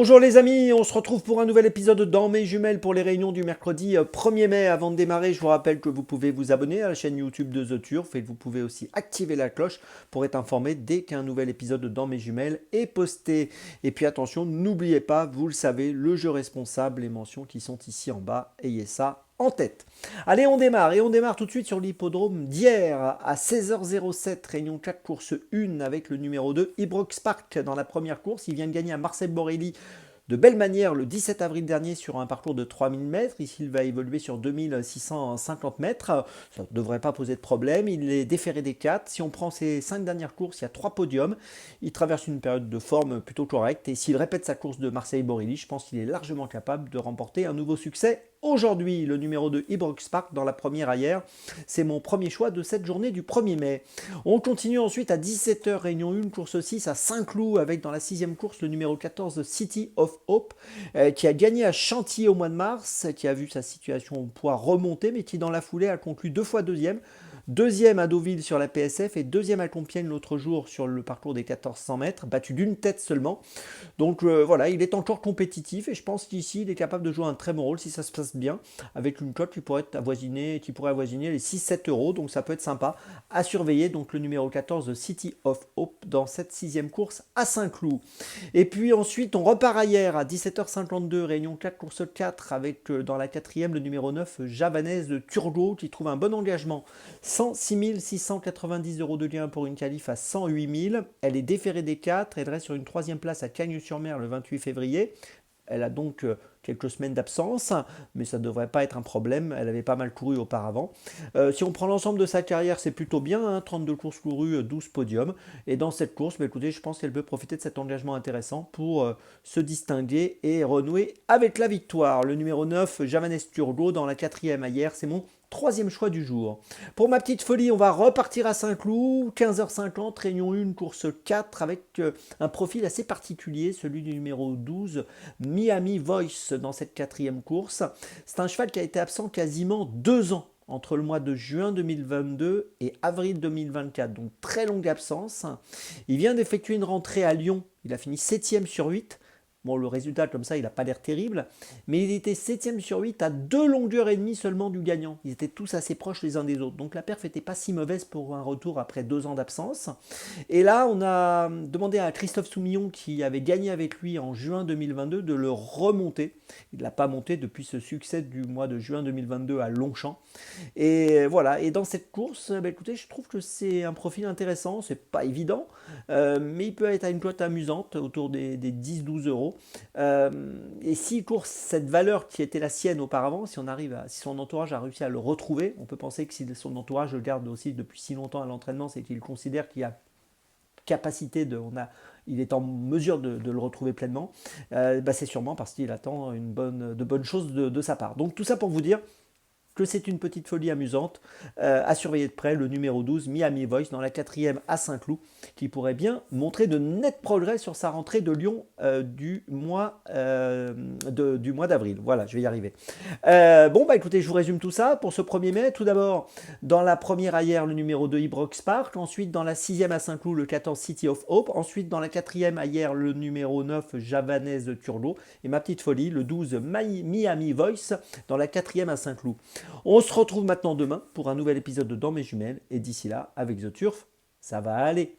Bonjour les amis, on se retrouve pour un nouvel épisode dans mes jumelles pour les réunions du mercredi 1er mai. Avant de démarrer, je vous rappelle que vous pouvez vous abonner à la chaîne YouTube de The Turf et vous pouvez aussi activer la cloche pour être informé dès qu'un nouvel épisode dans mes jumelles est posté. Et puis attention, n'oubliez pas, vous le savez, le jeu responsable, les mentions qui sont ici en bas, ayez ça en tête. Allez, on démarre et on démarre tout de suite sur l'hippodrome d'hier à 16h07, réunion 4, course 1 avec le numéro 2, Ibrox Park dans la première course. Il vient de gagner à Marcel Borelli de belle manière le 17 avril dernier sur un parcours de 3000 mètres. Ici, il va évoluer sur 2650 mètres. Ça ne devrait pas poser de problème. Il est déféré des 4. Si on prend ses 5 dernières courses, il y a 3 podiums. Il traverse une période de forme plutôt correcte. Et s'il répète sa course de Marseille Borelli, je pense qu'il est largement capable de remporter un nouveau succès. Aujourd'hui, le numéro 2, Ibrox Park dans la première ailleurs. C'est mon premier choix de cette journée du 1er mai. On continue ensuite à 17h, réunion 1, course 6 à Saint-Cloud, avec dans la 6e course le numéro 14, City of Hope, qui a gagné à Chantilly au mois de mars, qui a vu sa situation au poids remonter, mais qui dans la foulée a conclu 2 fois deuxième. Deuxième à Deauville sur la PSF et deuxième à Compiègne l'autre jour sur le parcours des 1400 mètres, battu d'une tête seulement. Donc voilà, il est encore compétitif et je pense qu'ici il est capable de jouer un très bon rôle si ça se passe bien, avec une cote qui pourrait avoisiner les 6-7 euros, donc ça peut être sympa à surveiller. Donc le numéro 14, City of Hope, dans cette 6e course à Saint-Cloud. Et puis ensuite on repart ailleurs à 17h52, réunion 4, course 4, avec dans la 4e le numéro 9, Javanaise de Turgot, qui trouve un bon engagement. 106 690 euros de gain pour une qualif à 108 000. Elle est déférée des 4. Elle reste sur une 3e place à Cagnes-sur-Mer le 28 février. Elle a donc quelques semaines d'absence, mais ça ne devrait pas être un problème. Elle avait pas mal couru auparavant. Si on prend l'ensemble de sa carrière, c'est plutôt bien. 32 courses courues, 12 podiums. Et dans cette course, écoutez, je pense qu'elle peut profiter de cet engagement intéressant pour se distinguer et renouer avec la victoire. Le numéro 9, Javanes Turgot, dans la 4e ailleurs, c'est mon 3e choix du jour. Pour ma petite folie, on va repartir à Saint-Cloud, 15h50, réunion 1, course 4, avec un profil assez particulier, celui du numéro 12, Miami Voice, dans cette 4e course. C'est un cheval qui a été absent quasiment 2 ans entre le mois de juin 2022 et avril 2024, donc très longue absence. Il vient d'effectuer une rentrée à Lyon, il a fini 7e sur 8. Bon, le résultat, comme ça, il n'a pas l'air terrible, mais il était 7e sur 8 à 2 longueurs et demie seulement du gagnant. Ils étaient tous assez proches les uns des autres. Donc la perf n'était pas si mauvaise pour un retour après 2 ans d'absence. Et là, on a demandé à Christophe Soumillon, qui avait gagné avec lui en juin 2022, de le remonter. Il ne l'a pas monté depuis ce succès du mois de juin 2022 à Longchamp. Et voilà, et dans cette course, écoutez, je trouve que c'est un profil intéressant, c'est pas évident, mais il peut être à une cote amusante, autour des 10-12 euros. Et s'il court cette valeur qui était la sienne auparavant, si son entourage a réussi à le retrouver, on peut penser que si son entourage le garde aussi depuis si longtemps à l'entraînement, c'est qu'il considère qu'il y a capacité il est en mesure de le retrouver pleinement, c'est sûrement parce qu'il attend de bonnes choses de sa part. Donc tout ça pour vous dire que c'est une petite folie amusante à surveiller de près, le numéro 12, Miami Voice, dans la 4e à Saint-Cloud, qui pourrait bien montrer de nets progrès sur sa rentrée de Lyon du mois d'avril. Voilà, je vais y arriver. Écoutez, je vous résume tout ça pour ce 1er mai. Tout d'abord, dans la première ailleurs, le numéro 2, Ibrox Park. Ensuite, dans la 6e à Saint-Cloud, le 14, City of Hope. Ensuite, dans la 4e ailleurs, le numéro 9, Javanaise de Turgot. Et ma petite folie, le 12, Miami Voice, dans la 4e à Saint-Cloud. On se retrouve maintenant demain pour un nouvel épisode de Dans mes jumelles. Et d'ici là, avec The Turf, ça va aller.